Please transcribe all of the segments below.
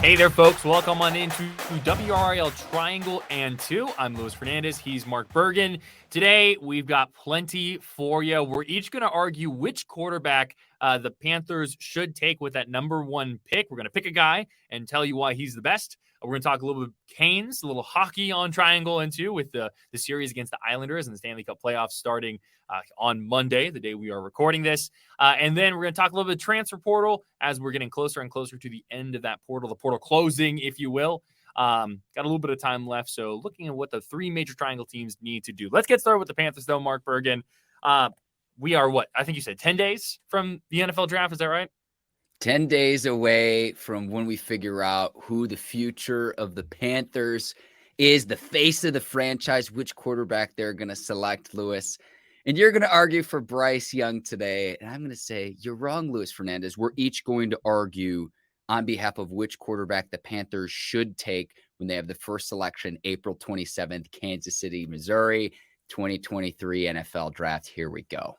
Hey there, folks. Welcome on into WRAL Triangle and Two. I'm Fernandez. He's Mark Bergin. Today, we've got plenty for you. We're each going to argue which quarterback the Panthers should take with that number one pick. We're going to pick a guy and tell you why he's the best. We're going to talk a little bit of Canes, a little hockey on Triangle and Two with the series against the Islanders and the Stanley Cup Playoffs starting on Monday, the day we are recording this. And then we're going to talk a little bit of transfer portal as we're getting closer and closer to the end of that portal, the portal closing, if you will. Got a little bit of time left, so looking at what the three major Triangle teams need to do. Let's get started with the Panthers, though, Mark Bergin. We are, I think you said 10 days from the NFL draft. Is that right? 10 days away from when we figure out who the future of the Panthers is, the face of the franchise, which quarterback they're going to select, Lewis. And you're going to argue for Bryce Young today. And I'm going to say, you're wrong, Luis Fernandez. We're each going to argue on behalf of which quarterback the Panthers should take when they have the first selection, April 27th, Kansas City, Missouri, 2023 NFL draft. Here we go.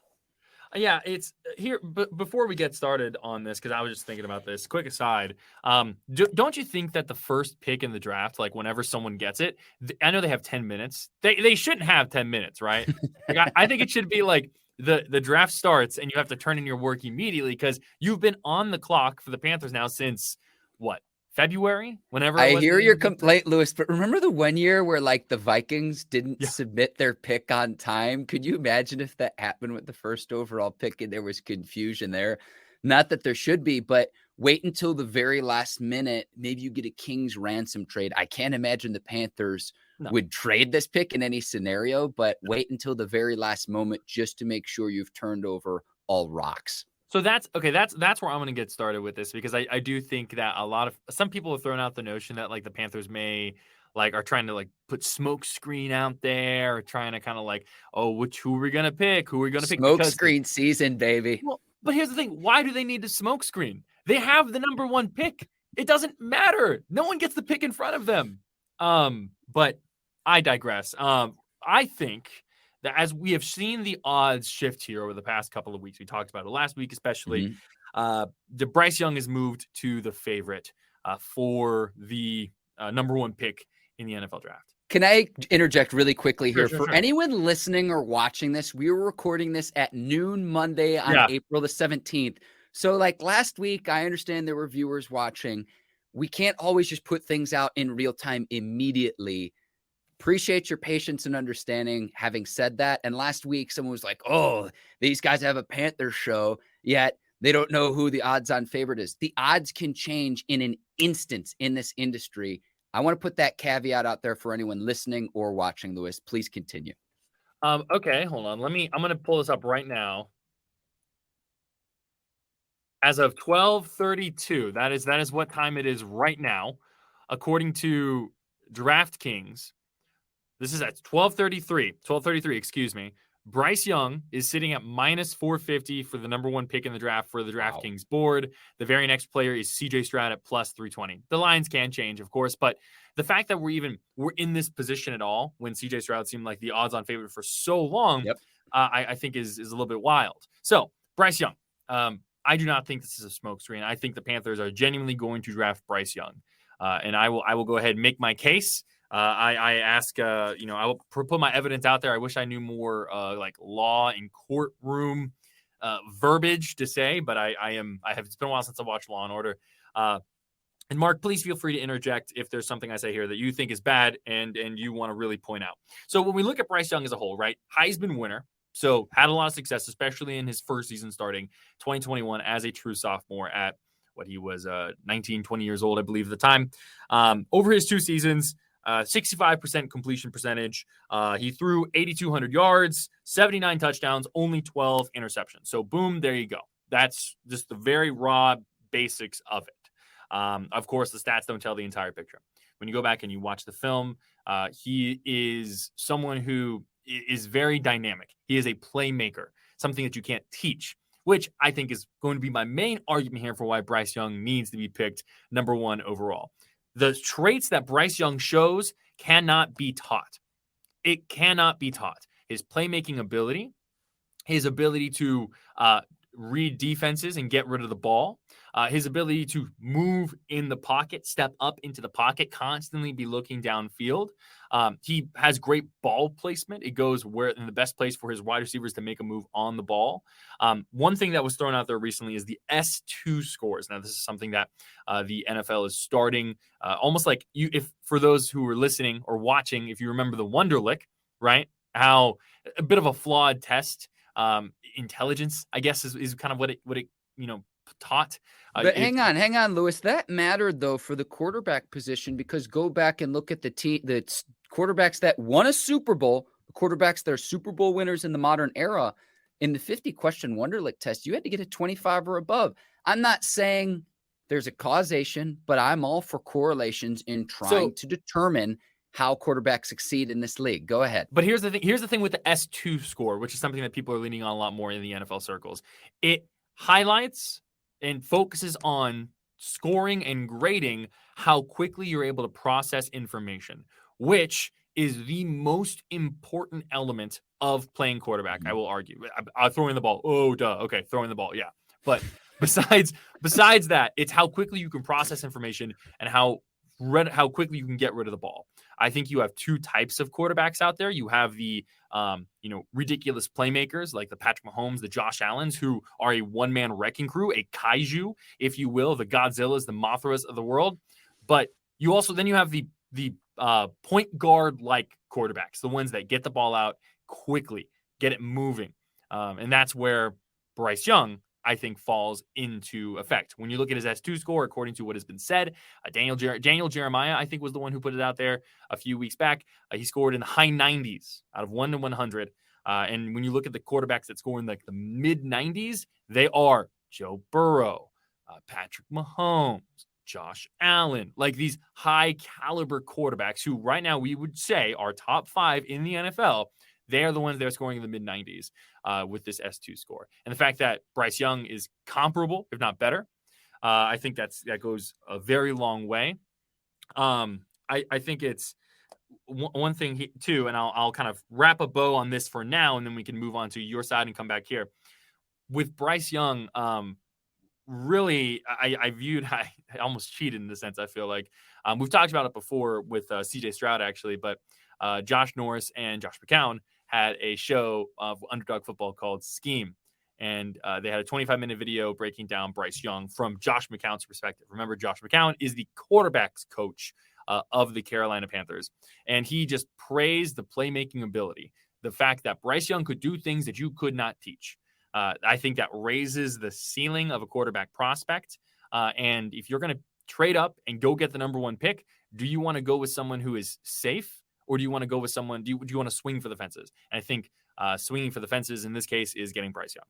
Yeah, it's here. But before we get started on this, because I was just thinking about this, quick aside, don't you think that the first pick in the draft, like whenever someone gets it, I know they have 10 minutes. They shouldn't have 10 minutes, right? Like, I think it should be like the draft starts and you have to turn in your work immediately because you've been on the clock for the Panthers now since what? February, whenever I hear your complaint, Lewis, but remember the 1 year where like the Vikings didn't submit their pick on time? Could you imagine if that happened with the first overall pick and there was confusion there? Not that there should be, but wait until the very last minute. Maybe you get a King's ransom trade. I can't imagine the Panthers would trade this pick in any scenario, but wait until the very last moment just to make sure you've turned over all rocks. So that's okay. That's where I'm going to get started with this because I do think that some people have thrown out the notion that like the Panthers may are trying to put smoke screen out there, or trying to kind of who are we going to pick? Who are we going to pick? Smoke screen season, baby. Well, but here's the thing: why do they need to smoke screen? They have the number one pick. It doesn't matter. No one gets the pick in front of them. But I digress. I think that as we have seen the odds shift here over the past couple of weeks, we talked about it last week, especially, the Bryce Young has moved to the favorite for the number one pick in the NFL draft. Can I interject really quickly here? Sure. Anyone listening or watching this, we were recording this at noon Monday on April the 17th. So last week, I understand there were viewers watching. We can't always just put things out in real time immediately. Appreciate your patience and understanding. Having said that, and last week someone was like, oh, these guys have a Panthers show, yet they don't know who the odds-on favorite is. The odds can change in an instant in this industry. I want to put that caveat out there for anyone listening or watching, Lewis. Please continue. Okay, hold on. I'm going to pull this up right now. As of 12:32, that is what time it is right now, according to DraftKings. This is at 12:33, excuse me. Bryce Young is sitting at minus 450 for the number one pick in the draft for the DraftKings board. The very next player is CJ Stroud at plus 320. The lines can change, of course, but the fact that we're in this position at all when CJ Stroud seemed like the odds-on favorite for so long, I think is a little bit wild. So, Bryce Young, I do not think this is a smokescreen. I think the Panthers are genuinely going to draft Bryce Young, and I will go ahead and make my case. I ask, I will put my evidence out there. I wish I knew more law and courtroom verbiage to say, but it's been a while since I watched Law and Order. And Mark, please feel free to interject if there's something I say here that you think is bad and you want to really point out. So when we look at Bryce Young as a whole, right? Heisman winner. So had a lot of success, especially in his first season starting 2021 as a true sophomore at what he was 19, 20 years old, I believe at the time. Over his 2 seasons, 65% completion percentage. He threw 8,200 yards, 79 touchdowns, only 12 interceptions. So boom, there you go. That's just the very raw basics of it. Of course, the stats don't tell the entire picture. When you go back and you watch the film, he is someone who is very dynamic. He is a playmaker, something that you can't teach, which I think is going to be my main argument here for why Bryce Young needs to be picked number one overall. The traits that Bryce Young shows cannot be taught. It cannot be taught. His playmaking ability, his ability to read defenses and get rid of the ball, His ability to move in the pocket, step up into the pocket, constantly be looking downfield. He has great ball placement. It goes where in the best place for his wide receivers to make a move on the ball. One thing that was thrown out there recently is the S2 scores. Now, this is something that the NFL is starting almost like if for those who are listening or watching, if you remember the Wonderlic, right? How a bit of a flawed test. Intelligence, I guess, is kind of what it taught. But hang on, Lewis. That mattered though for the quarterback position, because go back and look at the quarterbacks that won a Super Bowl, the quarterbacks that are Super Bowl winners in the modern era. In the 50-question Wonderlic test, you had to get a 25 or above. I'm not saying there's a causation, but I'm all for correlations in trying to determine how quarterbacks succeed in this league. Go ahead. But here's the thing. Here's the thing with the S2 score, which is something that people are leaning on a lot more in the NFL circles. It highlights and focuses on scoring and grading how quickly you're able to process information, which is the most important element of playing quarterback. I will argue. Throwing the ball. Oh, duh. Okay, throwing the ball. Yeah. But besides that, it's how quickly you can process information and how quickly you can get rid of the ball. I think you have two types of quarterbacks out there. You have the, ridiculous playmakers like the Patrick Mahomes, the Josh Allens, who are a one-man wrecking crew, a kaiju, if you will, the Godzillas, the Mothras of the world. But you also then you have the point guard-like quarterbacks, the ones that get the ball out quickly, get it moving, and that's where Bryce Young, I think, falls into effect. When you look at his S2 score, according to what has been said, Daniel Jeremiah, I think, was the one who put it out there a few weeks back. He scored in the high 90s out of 1 to 100. And when you look at the quarterbacks that score in like the mid 90s, they are Joe Burrow, Patrick Mahomes, Josh Allen, like these high caliber quarterbacks who right now we would say are top 5 in the NFL. They are the ones that are scoring in the mid 90s with this S2 score. And the fact that Bryce Young is comparable, if not better, I think that goes a very long way. I think it's one thing too, and I'll kind of wrap a bow on this for now, and then we can move on to your side and come back here. With Bryce Young, really, I almost cheated in the sense, I feel like. We've talked about it before with CJ Stroud, actually, but Josh Norris and Josh McCown had a show of Underdog Football called Scheme. And they had a 25-minute video breaking down Bryce Young from Josh McCown's perspective. Remember, Josh McCown is the quarterback's coach of the Carolina Panthers. And he just praised the playmaking ability, the fact that Bryce Young could do things that you could not teach. I think that raises the ceiling of a quarterback prospect. And if you're going to trade up and go get the number 1 pick, do you want to go with someone who is safe? Or do you want to go with someone, do you want to swing for the fences? And I think swinging for the fences in this case is getting Bryce Young.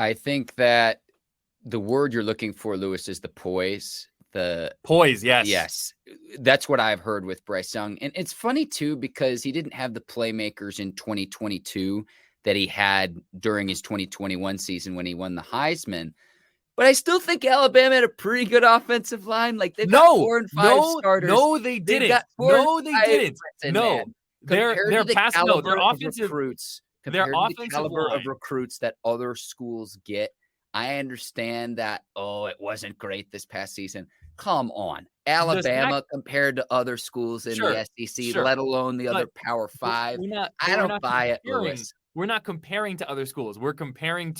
I think that the word you're looking for, Lewis, is the poise. The poise, yes. Yes. That's what I've heard with Bryce Young. And it's funny, too, because he didn't have the playmakers in 2022 that he had during his 2021 season when he won the Heisman. But I still think Alabama had a pretty good offensive line. Like they've got 4 and 5 starters. No, they didn't. No, they didn't. No, their offensive recruits. Compared to the caliber of recruits that other schools get, I understand that. Oh, it wasn't great this past season. Come on, Alabama compared to other schools in the SEC, let alone the other Power 5. I don't buy it, Lewis. We're not comparing to other schools. We're comparing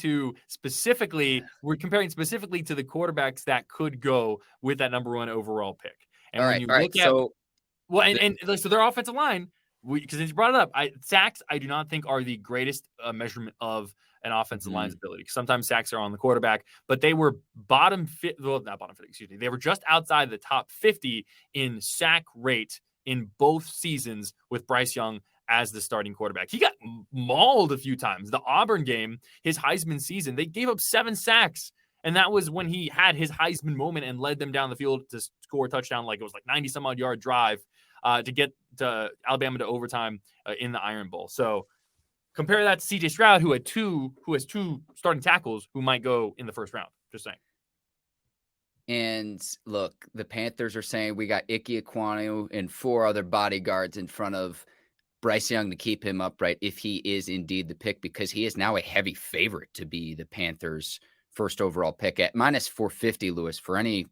specifically to the quarterbacks that could go with that number 1 overall pick. And so their offensive line, because you brought it up, sacks I do not think are the greatest measurement of an offensive line's ability. Sometimes sacks are on the quarterback, but they were they were just outside the top 50 in sack rate in both seasons with Bryce Young as the starting quarterback. He got mauled a few times. The Auburn game, his Heisman season, they gave up 7 sacks. And that was when he had his Heisman moment and led them down the field to score a touchdown. Like it was like 90-some-odd yard drive to get to Alabama to overtime in the Iron Bowl. So compare that to CJ Stroud, who has 2 starting tackles who might go in the first round. Just saying. And look, the Panthers are saying we got Ike Ekwonu and 4 other bodyguards in front of Bryce Young to keep him upright if he is indeed the pick, because he is now a heavy favorite to be the Panthers' first overall pick at minus 450, Lewis. For any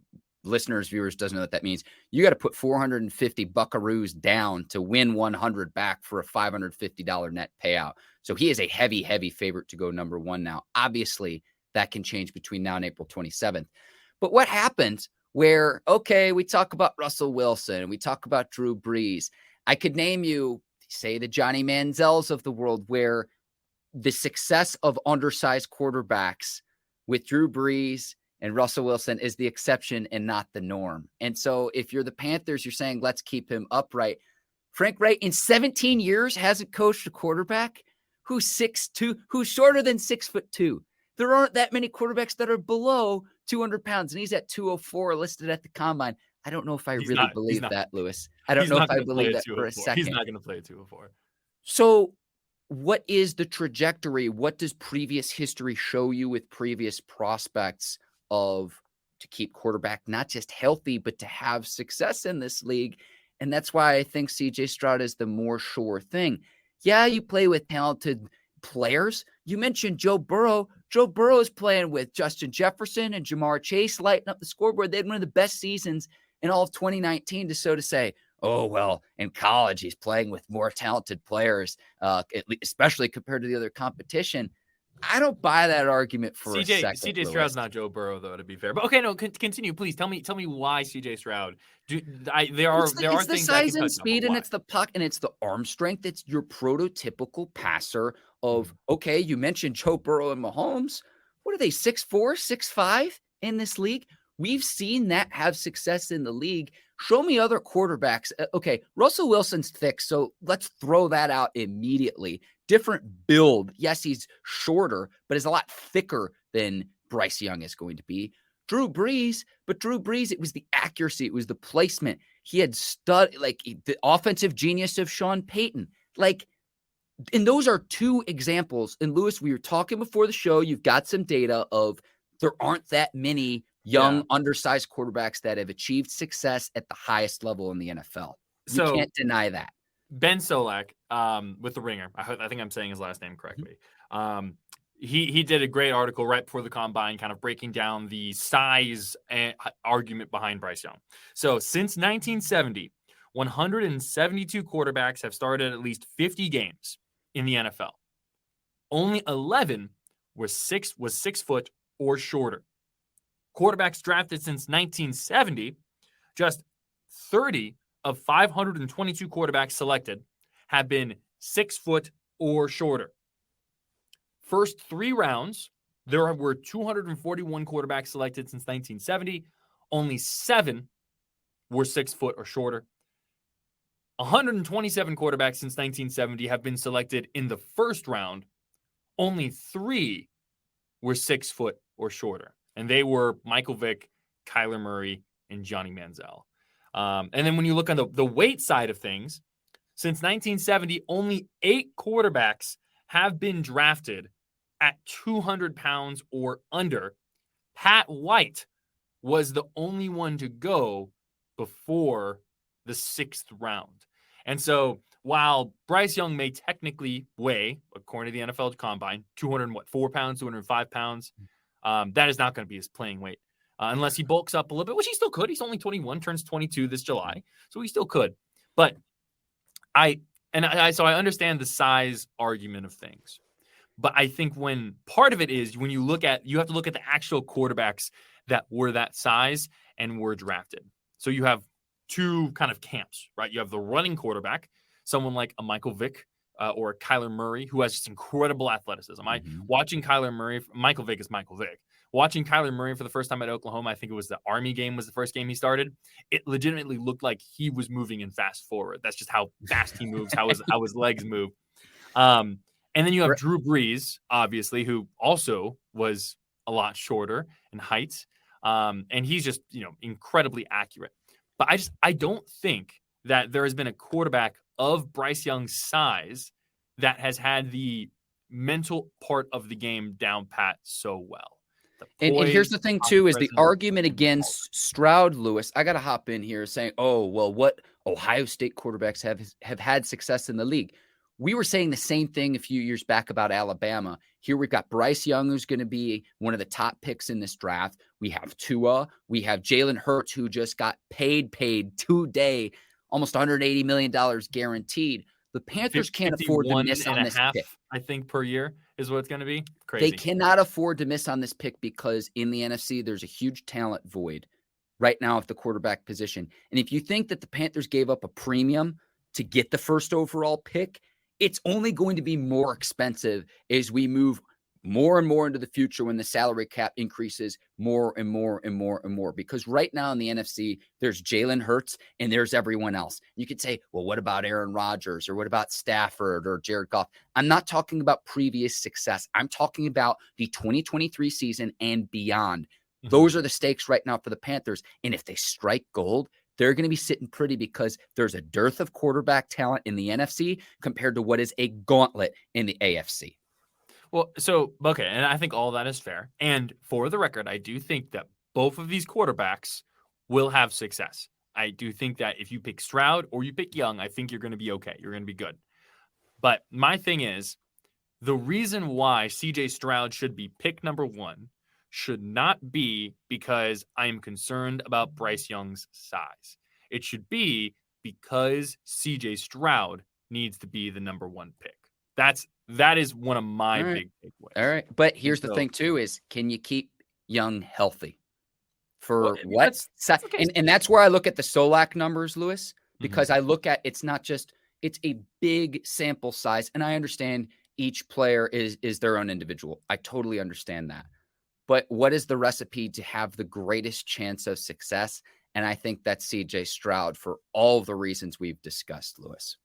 listeners, viewers, doesn't know what that means. You got to put 450 buckaroos down to win 100 back for a $550 net payout. So he is a heavy, heavy favorite to go number one now. Obviously, that can change between now and April 27th. But what happens where, okay, we talk about Russell Wilson and we talk about Drew Brees. I could name you, say, the Johnny Manziels of the world, where the success of undersized quarterbacks with Drew Brees and Russell Wilson is the exception and not the norm. And so if you're the Panthers, you're saying, let's keep him upright. Frank Wright in 17 years hasn't coached a quarterback who's 6'2", who's shorter than 6'2". There aren't that many quarterbacks that are below 200 pounds, and he's at 204 listed at the combine. I don't know if I really believe that, Lewis. I don't know if I believe that for a second. He's not going to play a 204. So what is the trajectory? What does previous history show you with previous prospects of to keep quarterback not just healthy, but to have success in this league? And that's why I think CJ Stroud is the more sure thing. Yeah, you play with talented players. You mentioned Joe Burrow. Joe Burrow is playing with Justin Jefferson and Jamar Chase, lighting up the scoreboard. They had one of the best seasons in all of 2019 to say, oh, well, in college, he's playing with more talented players, especially compared to the other competition. I don't buy that argument for a second. CJ Stroud's not Joe Burrow, though, to be fair. But okay, no, continue, please. Tell me why CJ Stroud. There are it's the things size and speed, and it's the puck, and it's the arm strength. It's your prototypical passer of, okay, you mentioned Joe Burrow and Mahomes. What are they, 6'4", 6'5" in this league? We've seen that have success in the league. Show me other quarterbacks. Okay, Russell Wilson's thick, so let's throw that out immediately. Different build. Yes, he's shorter, but is a lot thicker than Bryce Young is going to be. Drew Brees, it was the accuracy. It was the placement. He had the offensive genius of Sean Payton. And those are two examples. And Lewis, we were talking before the show. You've got some data of there aren't that many young, undersized quarterbacks that have achieved success at the highest level in the NFL. You can't deny that. Ben Solak, with the Ringer, I think I'm saying his last name correctly. He did a great article right before the combine, kind of breaking down the size argument behind Bryce Young. So since 1970, 172 quarterbacks have started at least 50 games in the NFL. Only 11 was 6 foot or shorter. Quarterbacks drafted since 1970, just 30 of 522 quarterbacks selected have been 6 foot or shorter. First 3 rounds, there were 241 quarterbacks selected since 1970. Only 7 were 6 foot or shorter. 127 quarterbacks since 1970 have been selected in the first round. Only 3 were 6 foot or shorter. And they were Michael Vick, Kyler Murray, and Johnny Manziel. And then when you look on the weight side of things, since 1970, only 8 quarterbacks have been drafted at 200 pounds or under. Pat White was the only one to go before the 6th round. And so while Bryce Young may technically weigh, according to the NFL Combine, 204 pounds, 205 pounds, that is not going to be his playing weight. Unless he bulks up a little bit, which he still could. He's only 21, turns 22 this July, so he still could. But I understand the size argument of things. But I think when part of it is when you have to look at the actual quarterbacks that were that size and were drafted. So you have 2 kind of camps, right? You have the running quarterback, someone like a Michael Vick or a Kyler Murray, who has just incredible athleticism. Watching Kyler Murray, Michael Vick is Michael Vick. Watching Kyler Murray for the first time at Oklahoma, I think it was the Army game was the first game he started. It legitimately looked like he was moving in fast forward. That's just how fast he moves, how his legs move. And then you have Drew Brees, obviously, who also was a lot shorter in height. And he's just, incredibly accurate. But I don't think that there has been a quarterback of Bryce Young's size that has had the mental part of the game down pat so well. And here's the thing, too, is the argument against Stroud, Lewis. I got to hop in here saying, oh, well, what Ohio State quarterbacks have had success in the league. we were saying the same thing a few years back about Alabama. Here we've got Bryce Young, who's going to be one of the top picks in this draft. We have Tua. We have Jalen Hurts, who just got paid today, almost $180 million guaranteed. The Panthers can't afford to miss on this pick. I think per year is what it's going to be. Crazy. They cannot afford to miss on this pick because in the NFC, there's a huge talent void right now at the quarterback position. And if you think that the Panthers gave up a premium to get the first overall pick, it's only going to be more expensive as we move more and more into the future when the salary cap increases more and more and more and more. Because right now in the NFC, there's Jalen Hurts and there's everyone else. You could say, well, what about Aaron Rodgers or what about Stafford or Jared Goff? I'm not talking about previous success. I'm talking about the 2023 season and beyond. Mm-hmm. Those are the stakes right now for the Panthers. And if they strike gold, they're going to be sitting pretty because there's a dearth of quarterback talent in the NFC compared to what is a gauntlet in the AFC. Well, so, okay, and I think all that is fair. And for the record, I do think that both of these quarterbacks will have success. I do think that if you pick Stroud or you pick Young, I think you're going to be okay. You're going to be good. But my thing is, the reason why CJ Stroud should be pick number one should not be because I am concerned about Bryce Young's size. It should be because CJ Stroud needs to be the number one pick. That is one of my big takeaways. All right. But here's the thing too is, can you keep Young healthy? For what? Okay. And that's where I look at the Solak numbers, Lewis, because I look at, it's a big sample size. And I understand each player is their own individual. I totally understand that. But what is the recipe to have the greatest chance of success? And I think that's CJ Stroud for all the reasons we've discussed, Lewis.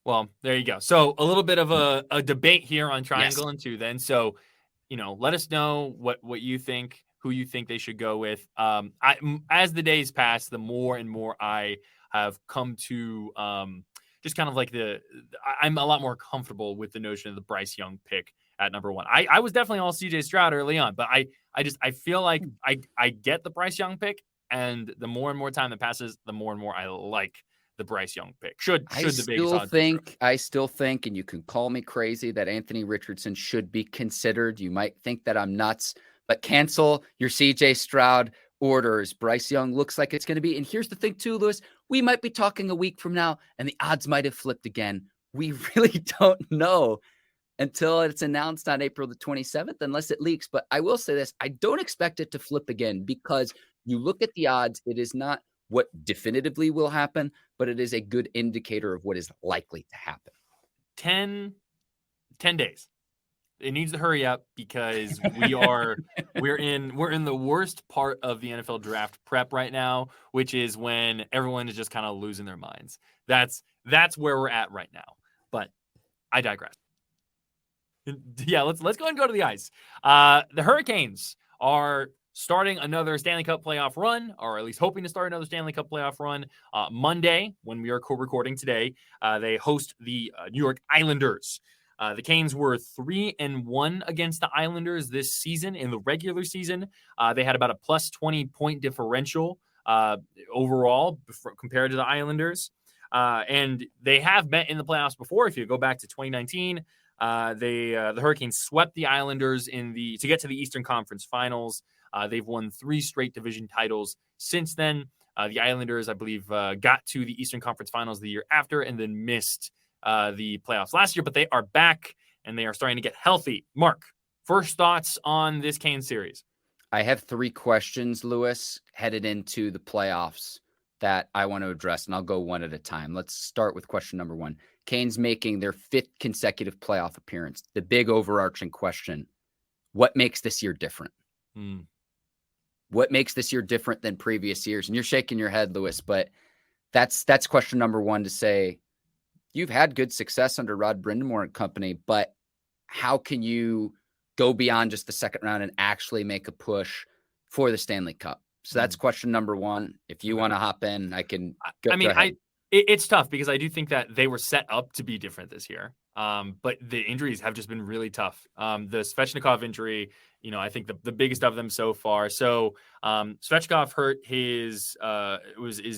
Well, there you go. So a little bit of a debate here on Triangle and Two then. So, let us know what you think, who you think they should go with. As the days pass, the more and more I have come to just kind of like I'm a lot more comfortable with the notion of the Bryce Young pick at number one. I was definitely all CJ Stroud early on, but I feel like I get the Bryce Young pick, and the more and more time that passes, the more and more I like the Bryce Young pick. I still think, and you can call me crazy, that Anthony Richardson should be considered. You might think that I'm nuts, but cancel your CJ Stroud orders. Bryce Young looks like it's going to be. And here's the thing too, Lewis, we might be talking a week from now and the odds might have flipped again. We really don't know until it's announced on April the 27th, unless it leaks. But I will say this, I don't expect it to flip again because you look at the odds, it is not what definitively will happen, but it is a good indicator of what is likely to happen. 10 days. It needs to hurry up because we're in the worst part of the NFL draft prep right now, which is when everyone is just kind of losing their minds. That's where we're at right now. But I digress. Yeah, let's go ahead and go to the ice. The Hurricanes are starting another Stanley Cup playoff run, or at least hoping to start another Stanley Cup playoff run Monday when we are recording today. They host the New York Islanders. The Canes were 3-1 against the Islanders this season in the regular season. They had about a plus 20 point differential overall compared to the Islanders. And they have met in the playoffs before. If you go back to 2019, the Hurricanes swept the Islanders to get to the Eastern Conference Finals. They've won 3 straight division titles since then. The Islanders, I believe, got to the Eastern Conference Finals the year after and then missed the playoffs last year, but they are back and they are starting to get healthy. Mark, first thoughts on this Canes series? I have 3 questions, Lewis, headed into the playoffs that I want to address, and I'll go one at a time. Let's start with question number 1. Canes making their 5th consecutive playoff appearance. The big overarching question, what makes this year different? What makes this year different than previous years? And you're shaking your head, Lewis, but that's question number 1 to say, you've had good success under Rod Brindamore and company, but how can you go beyond just the second round and actually make a push for the Stanley Cup? So that's question number 1. If you want to hop in, I can go. It's tough because I do think that they were set up to be different this year. But the injuries have just been really tough. The Svechnikov injury, I think the biggest of them so far. So Svechnikov hurt his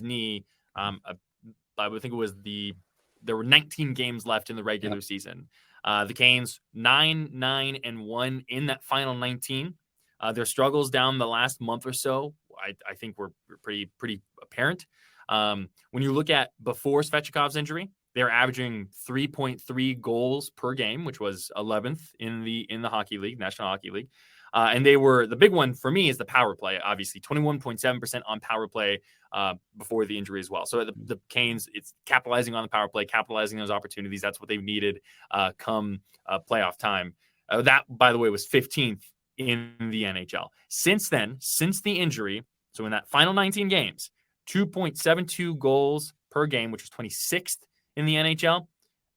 knee. I would think it was the there were 19 games left in the regular season. The Canes 9-9-1 in that final 19. Their struggles down the last month or so, I think were pretty apparent. When you look at before Svechnikov's injury, they're averaging 3.3 goals per game, which was 11th in the Hockey League, National Hockey League. And they were, the big one for me is the power play, obviously 21.7% on power play before the injury as well. So the Canes, it's capitalizing on the power play, capitalizing those opportunities. That's what they've needed come playoff time. That, by the way, was 15th in the NHL. Since then, since the injury, so in that final 19 games, 2.72 goals per game, which was 26th in the NHL,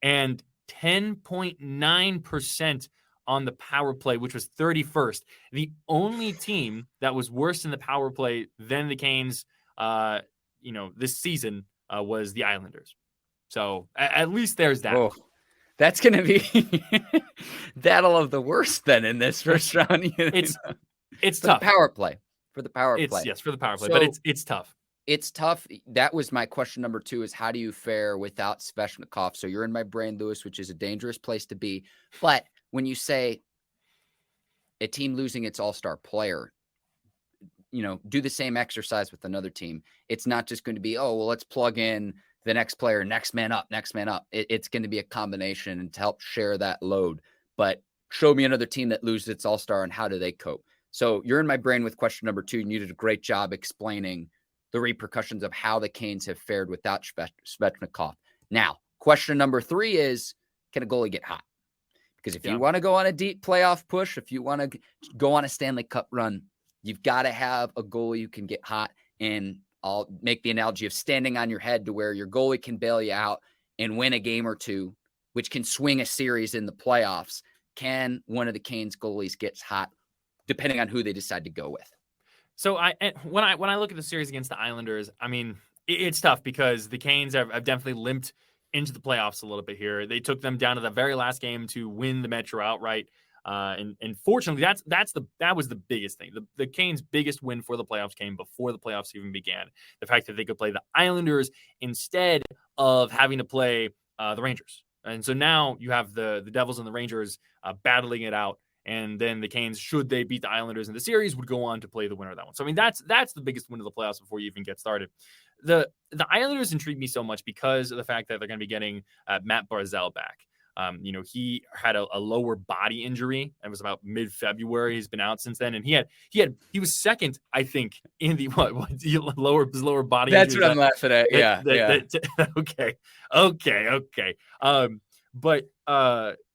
and 10.9% on the power play, which was 31st. The only team that was worse in the power play than the Canes, this season was the Islanders. So at least there's that. Oh, that's going to be that'll have the worst then in this first round. It's for tough. The power play. For the power play. Yes, for the power play, So, but it's tough. It's tough. That was my question number 2 is how do you fare without Svechnikov? So you're in my brain, Lewis, which is a dangerous place to be. But when you say a team losing its all-star player, do the same exercise with another team. It's not just going to be, let's plug in the next player, next man up. It's going to be a combination and to help share that load. But show me another team that loses its all-star and how do they cope? So you're in my brain with question number 2, and you did a great job explaining the repercussions of how the Canes have fared without Svechnikov. Now, question number 3 is, can a goalie get hot? Because if you want to go on a deep playoff push, if you want to go on a Stanley Cup run, you've got to have a goalie who can get hot. And I'll make the analogy of standing on your head to where your goalie can bail you out and win a game or two, which can swing a series in the playoffs. Can one of the Canes goalies get hot, depending on who they decide to go with? So when I look at the series against the Islanders, I mean, it's tough because the Canes have definitely limped into the playoffs a little bit here. They took them down to the very last game to win the Metro outright. And fortunately, that was the biggest thing. The Canes' biggest win for the playoffs came before the playoffs even began. The fact that they could play the Islanders instead of having to play the Rangers. And so now you have the Devils and the Rangers battling it out. And then the Canes, should they beat the Islanders in the series, would go on to play the winner of that one. So, I mean, that's the biggest win of the playoffs before you even get started. The Islanders intrigue me so much because of the fact that they're going to be getting Matt Barzal back. He had a lower body injury. It was about mid-February. He's been out since then. And he was second, I think, in the lower body That's injury. What I'm laughing at. Yeah. Okay. But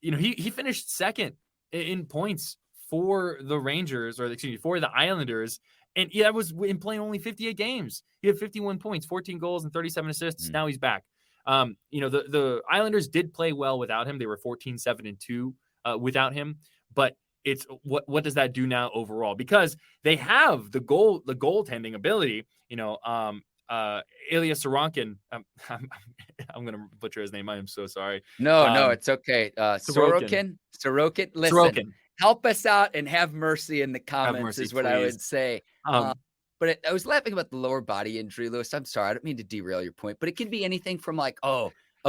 he finished second in points for the Rangers, for the Islanders. And that was in playing only 58 games. He had 51 points, 14 goals, and 37 assists. Now he's back. The Islanders did play well without him. They were 14-7-2 without him. But it's what does that do now overall? Because they have the goaltending ability. Ilya Sorokin. I'm going to butcher his name. I am so sorry. No, it's okay. Sorokin. Listen, Sorokin. Help us out and have mercy in the comments is what please. I would say. But I was laughing about the lower body injury, Lewis. I'm sorry. I don't mean to derail your point, but it can be anything from a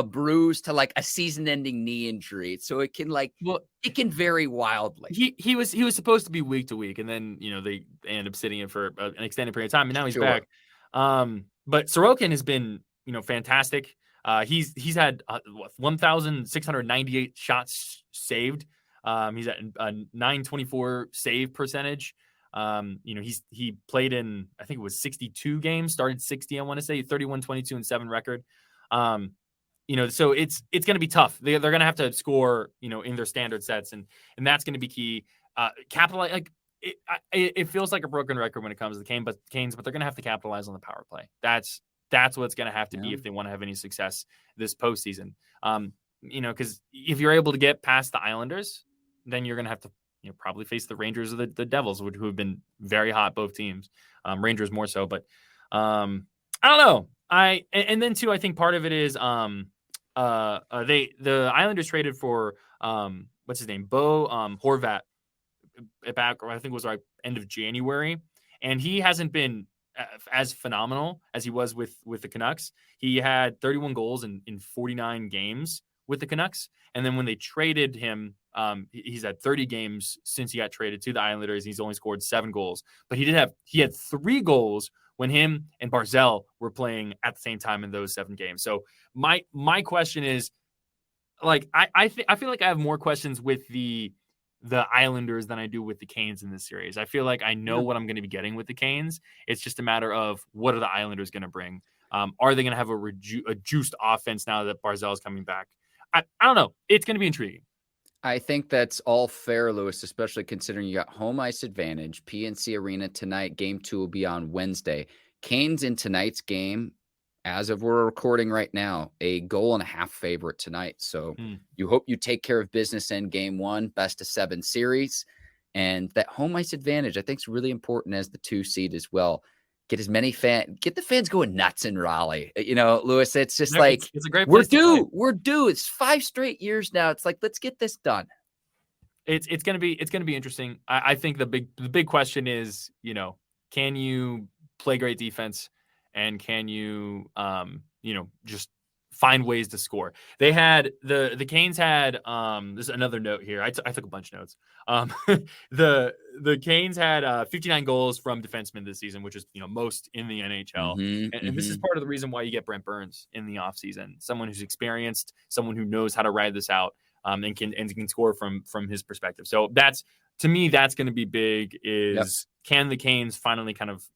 bruise to a season-ending knee injury. So it can it can vary wildly. He was supposed to be week to week, and then they ended up sitting in for an extended period of time, and now he's back. But Sorokin has been fantastic. He's had 1,698 shots saved. He's at a 924 save percentage. He played in, I think it was 62 games, started 60, I want to say 31, 22 and 7 record. So it's going to be tough. They're going to have to score, in their standard sets. And that's going to be key. Capitalize. It feels like a broken record when it comes to the Canes, but they're going to have to capitalize on the power play. That's what it's going to have to be if they want to have any success this postseason. Because if you're able to get past the Islanders, then you're going to have to probably face the Rangers or the Devils, who have been very hot, both teams. Rangers more so, but I don't know. And then too, I think part of it is the Islanders traded for what's his name, Bo Horvat back, or I think it was end of January, and he hasn't been as phenomenal as he was with the Canucks. He had 31 goals in 49 games with the Canucks. And then when they traded him, he's had 30 games since he got traded to the Islanders. He's only scored 7 goals, but he had 3 goals when him and Barzal were playing at the same time in those 7 games. So my question is, like, I feel like I have more questions with the Islanders than I do with the Canes in this series. I feel like I know what I'm going to be getting with the Canes. It's just a matter of what are the Islanders going to bring? Are they going to have a juiced offense now that Barzal is coming back? I don't know. It's going to be intriguing. I think that's all fair, Lewis, especially considering you got home ice advantage. PNC Arena tonight. Game 2 will be on Wednesday. Canes in tonight's game, as of we're recording right now, a 1.5 favorite tonight. So you hope you take care of business in game 1, best of 7 series. And that home ice advantage, I think, is really important as the 2 seed as well. Get the fans going nuts in Raleigh. Lewis, it's just it's a great place we're due. It's 5 straight years now. It's like, let's get this done. It's gonna be interesting. I think the big question is, can you play great defense, and can you just find ways to score? They had the Canes had there's another note here. I took a bunch of notes. The Canes had 59 goals from defensemen this season, which is most in the NHL. And this is part of the reason why you get Brent Burns in the offseason. Someone who's experienced, someone who knows how to ride this out, and can score from his perspective. So that's, to me, that's going to be big. Can the Canes finally kind of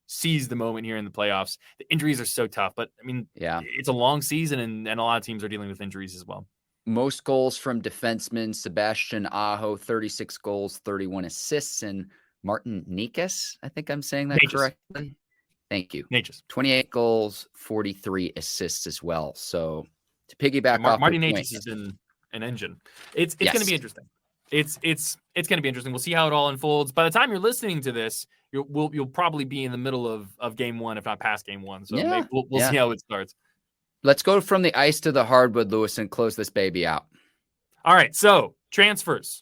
seize the moment here in the playoffs? The injuries are so tough, but I mean, it's a long season, and a lot of teams are dealing with injuries as well. Most goals from defensemen: Sebastian Aho, 36 goals, 31 assists, and Martin Necas, I think I'm saying that correctly. Thank you. Necas. 28 goals, 43 assists as well. So to piggyback off Martin Necas is an engine. It's going to be interesting. It's going to be interesting. We'll see how it all unfolds. By the time you're listening to this, you'll probably be in the middle of game 1, if not past game 1. So we'll see how it starts. Let's go from the ice to the hardwood, Lewis, and close this baby out. All right. So transfers.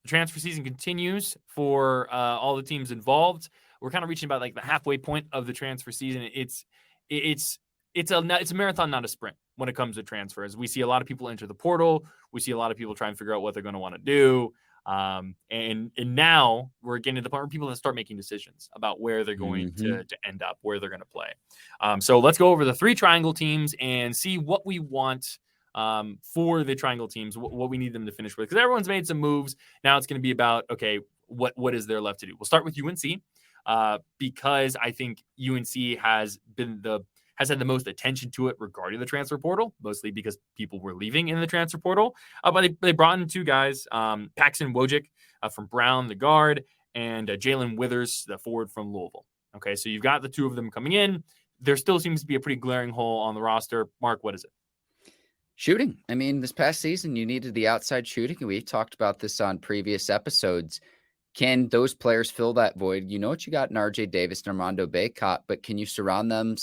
The transfer season continues for all the teams involved. We're kind of reaching about like the halfway point of the transfer season. It's a marathon, not a sprint when it comes to transfers. We see a lot of people enter the portal. We see a lot of people try and figure out what they're going to want to do. And now we're getting to the point where people have to start making decisions about where they're going to end up, where they're going to play. So let's go over the 3 triangle teams and see what we want for the triangle teams, what we need them to finish with. Because everyone's made some moves. Now it's going to be about, okay, what is there left to do? We'll start with UNC because I think UNC has had the most attention to it regarding the transfer portal, mostly because people were leaving in the transfer portal. But they brought in 2 guys, Paxton Wojcik from Brown, the guard, and Jalen Withers, the forward from Louisville. Okay, so you've got the 2 of them coming in. There still seems to be a pretty glaring hole on the roster. Mark, what is it? Shooting. I mean, this past season, you needed the outside shooting, and we've talked about this on previous episodes. Can those players fill that void? You know what you got in RJ Davis and Armando Bacot, but can you surround them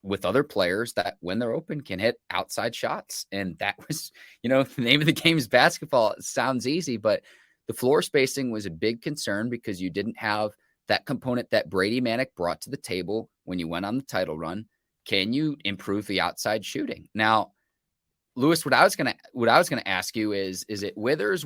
with other players that, when they're open, can hit outside shots? And that was, the name of the game is basketball. It sounds easy, but the floor spacing was a big concern because you didn't have that component that Brady Manick brought to the table when you went on the title run. Can you improve the outside shooting? Now, Lewis, what I was going to ask you is it Withers?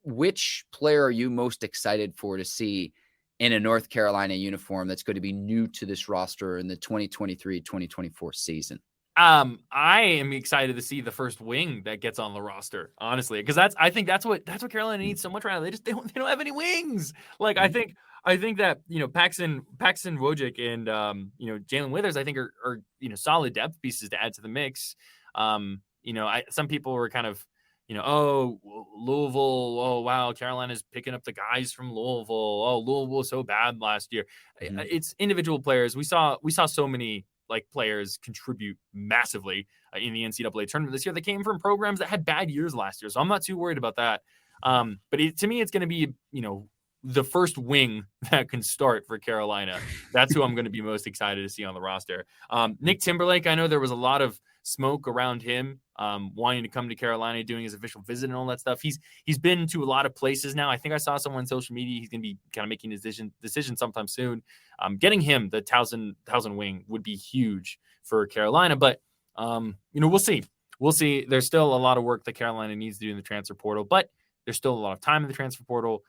Which player are you most excited for to see in a North Carolina uniform that's going to be new to this roster in the 2023-2024 season? I am excited to see the first wing that gets on the roster, honestly, because I think that's what Carolina needs so much right now. They don't have any wings. Like I think that Paxton Wojcik and Jalen Withers, I think are solid depth pieces to add to the mix. Some people were kind of Louisville, oh wow, Carolina's picking up the guys from Louisville. Oh, Louisville was so bad last year. It's individual players. We saw so many players contribute massively in the NCAA tournament this year. They came from programs that had bad years last year, so I'm not too worried about that. But to me, it's going to be the first wing that can start for Carolina. That's who I'm going to be most excited to see on the roster. Nick Timberlake, I know there was a lot of smoke around him, wanting to come to Carolina, doing his official visit and all that stuff. He's been to a lot of places now. I think I saw someone on social media. He's going to be kind of making his decision sometime soon. Getting him the Towson wing would be huge for Carolina, but we'll see. We'll see. There's still a lot of work that Carolina needs to do in the transfer portal, but there's still a lot of time in the transfer portal.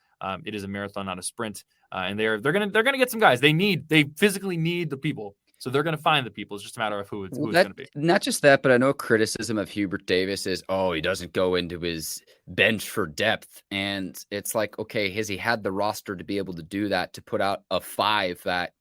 It is a marathon, not a sprint, and they're gonna get some guys. They physically need the people, so they're gonna find the people. It's just a matter of who it's gonna be. Not just that, but I know criticism of Hubert Davis is, he doesn't go into his bench for depth, and it's like, okay, has he had the roster to be able to do that, to put out a 5 that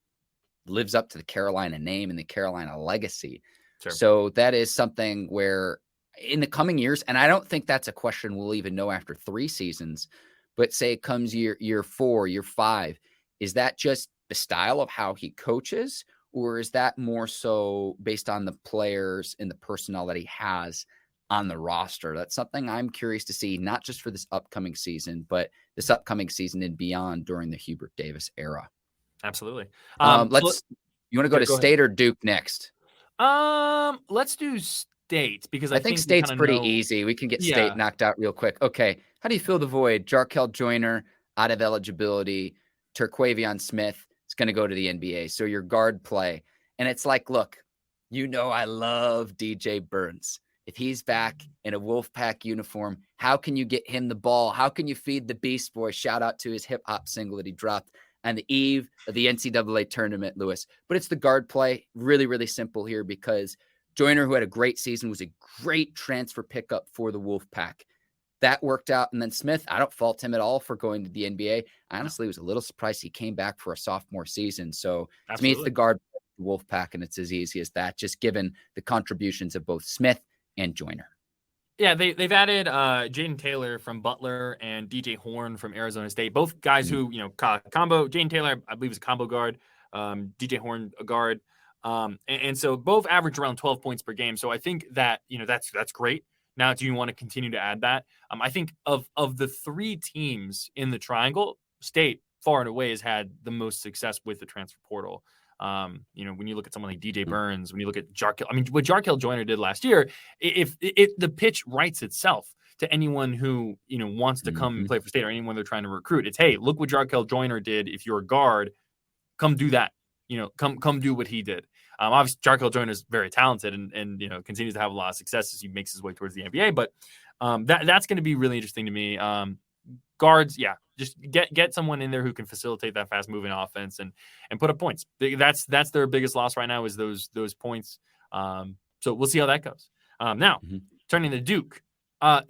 lives up to the Carolina name and the Carolina legacy? Sure. So that is something where in the coming years, and I don't think that's a question we'll even know after 3 seasons, but say it comes year 4, year 5, is that just the style of how he coaches, or is that more so based on the players and the personnel that he has on the roster? That's something I'm curious to see, not just for this upcoming season, but this upcoming season and beyond during the Hubert Davis era. Absolutely. You want to go to State or Duke next? Let's do State, because I think State's pretty easy. We can get State knocked out real quick. Okay. How do you fill the void? Jarkel Joyner out of eligibility. Terquavion Smith is going to go to the NBA. So your guard play. And it's like, look, I love DJ Burns. If he's back in a Wolfpack uniform, how can you get him the ball? How can you feed the Beast Boy? Shout out to his hip hop single that he dropped on the eve of the NCAA tournament, Lewis. But it's the guard play. Really, really simple here, because Joyner, who had a great season, was a great transfer pickup for the Wolfpack. That worked out. And then Smith, I don't fault him at all for going to the NBA. I honestly was a little surprised he came back for a sophomore season. So to me, it's the guard Wolfpack, and it's as easy as that, just given the contributions of both Smith and Joyner. Yeah, they've added Jaden Taylor from Butler and DJ Horn from Arizona State. Both guys who, combo. Jaden Taylor, I believe, is a combo guard. DJ Horn, a guard. And so both average around 12 points per game. So I think that, that's great. Now, do you want to continue to add that? I think of the 3 teams in the triangle, State far and away has had the most success with the transfer portal. When you look at someone like DJ Burns, when you look at Jarkel, what Jarkel Joyner did last year, if the pitch writes itself to anyone who, wants to come and play for State, or anyone they're trying to recruit, it's, hey, look what Jarkel Joyner did. If you're a guard, come do that. Come do what he did. Obviously, Jarkel Joyner is very talented and continues to have a lot of success as he makes his way towards the NBA. But that's going to be really interesting to me. Guards, just get someone in there who can facilitate that fast moving offense and put up points. That's their biggest loss right now, is those points. So we'll see how that goes. Now, turning to Duke.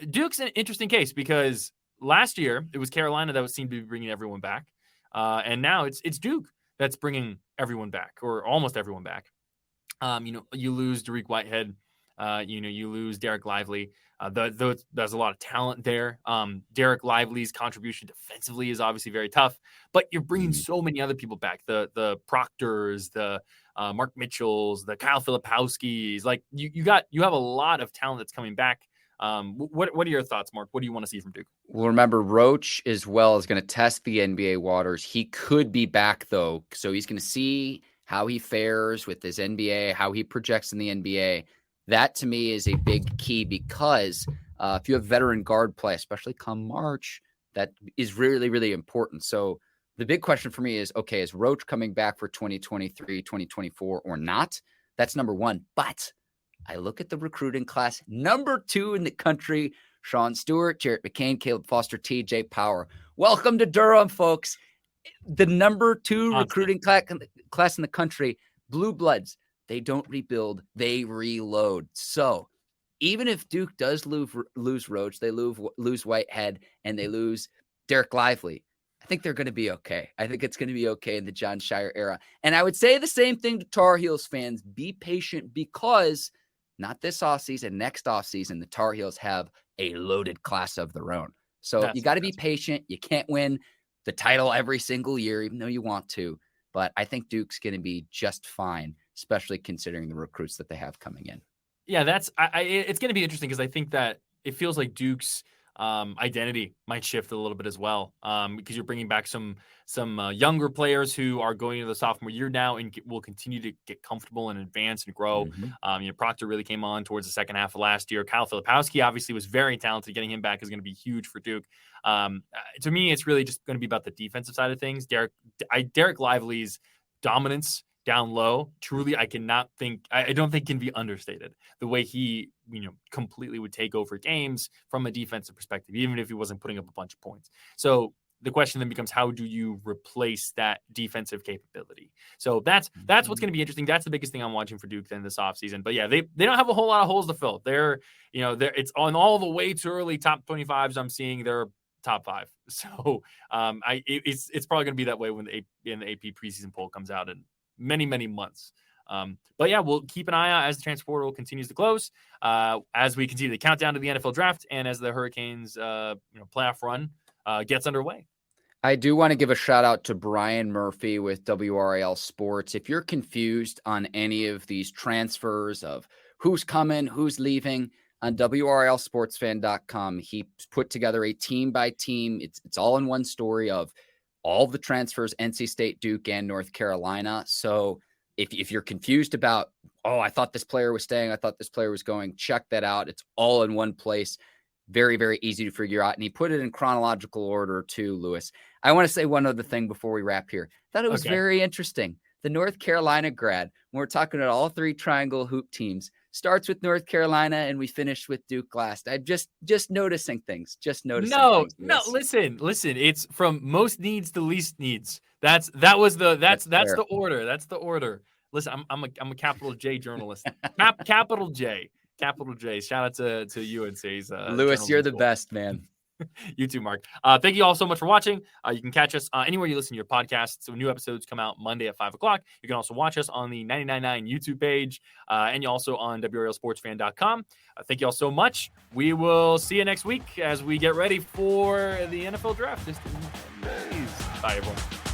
Duke's an interesting case, because last year it was Carolina that seemed to be bringing everyone back, and now it's Duke that's bringing everyone back, or almost everyone back. You lose Dariq Whitehead. You lose Derek Lively. There's a lot of talent there. Derek Lively's contribution defensively is obviously very tough, but you're bringing so many other people back. The Proctors, the Mark Mitchells, the Kyle Filipowskis. Like you have a lot of talent that's coming back. What are your thoughts, Mark? What do you want to see from Duke? Well, remember, Roach as well is going to test the NBA waters. He could be back, though, so he's going to see how he fares with his NBA, how he projects in the NBA. That, to me, is a big key, because if you have veteran guard play, especially come March, that is really, really important. So the big question for me is, okay, is Roach coming back for 2023, 2024 or not? That's number one. But I look at the recruiting class, number 2 in the country: Sean Stewart, Jarrett McCain, Caleb Foster, TJ Power. Welcome to Durham, folks. The number 2 recruiting class in the country. Blue Bloods, they don't rebuild, they reload. So even if Duke does lose Roach, they lose Whitehead, and they lose Derek Lively, I think they're going to be okay. I think it's going to be okay in the John Shire era. And I would say the same thing to Tar Heels fans. Be patient, because not this offseason, next offseason, the Tar Heels have a loaded class of their own. So you got to be patient. You can't win the title every single year, even though you want to. But I think Duke's going to be just fine, especially considering the recruits that they have coming in. Yeah, it's going to be interesting, because I think that it feels like Duke's identity might shift a little bit as well, because you're bringing back some younger players who are going into the sophomore year now and will continue to get comfortable and advance and grow. Proctor really came on towards the second half of last year. Kyle Filipowski obviously was very talented. Getting him back is going to be huge for Duke. To me, it's really just going to be about the defensive side of things. Derek Lively's dominance down low, truly, I don't think can be understated. The way he, completely would take over games from a defensive perspective, even if he wasn't putting up a bunch of points. So the question then becomes, how do you replace that defensive capability? So that's what's going to be interesting. That's the biggest thing I'm watching for Duke then this offseason. But yeah, they don't have a whole lot of holes to fill. They're it's on all the way too early top 25s. I'm seeing they're top 5. So it's probably going to be that way when the AP preseason poll comes out in many, many months. But yeah, we'll keep an eye out as the transfer portal continues to close, as we continue the countdown to the NFL draft, and as the Hurricanes playoff run gets underway. I do want to give a shout out to Brian Murphy with WRAL Sports. If you're confused on any of these transfers of who's coming, who's leaving, on WRALSportsFan.com, he put together a team by team. It's all in one story of all the transfers, NC State, Duke, and North Carolina. So if you're confused about, I thought this player was staying, I thought this player was going, check that out. It's all in one place. Very, very easy to figure out. And he put it in chronological order too, Lewis. I want to say one other thing before we wrap here. Thought it was very interesting. The North Carolina grad, when we're talking about all 3 triangle hoop teams, starts with North Carolina and we finish with Duke last. I'm just noticing things. No, listen. It's from most needs to least needs. That's the order. That's the order. Listen, I'm a capital J journalist. Capital J. Shout out to UNC's. Lewis, you're the best, man. You too, Mark. Thank you all so much for watching. You can catch us anywhere you listen to your podcasts. So new episodes come out Monday at 5:00. You can also watch us on the 99.9 YouTube page, and you also on WRALSportsFan.com. Thank you all so much. We will see you next week as we get ready for the NFL draft. Bye, everyone.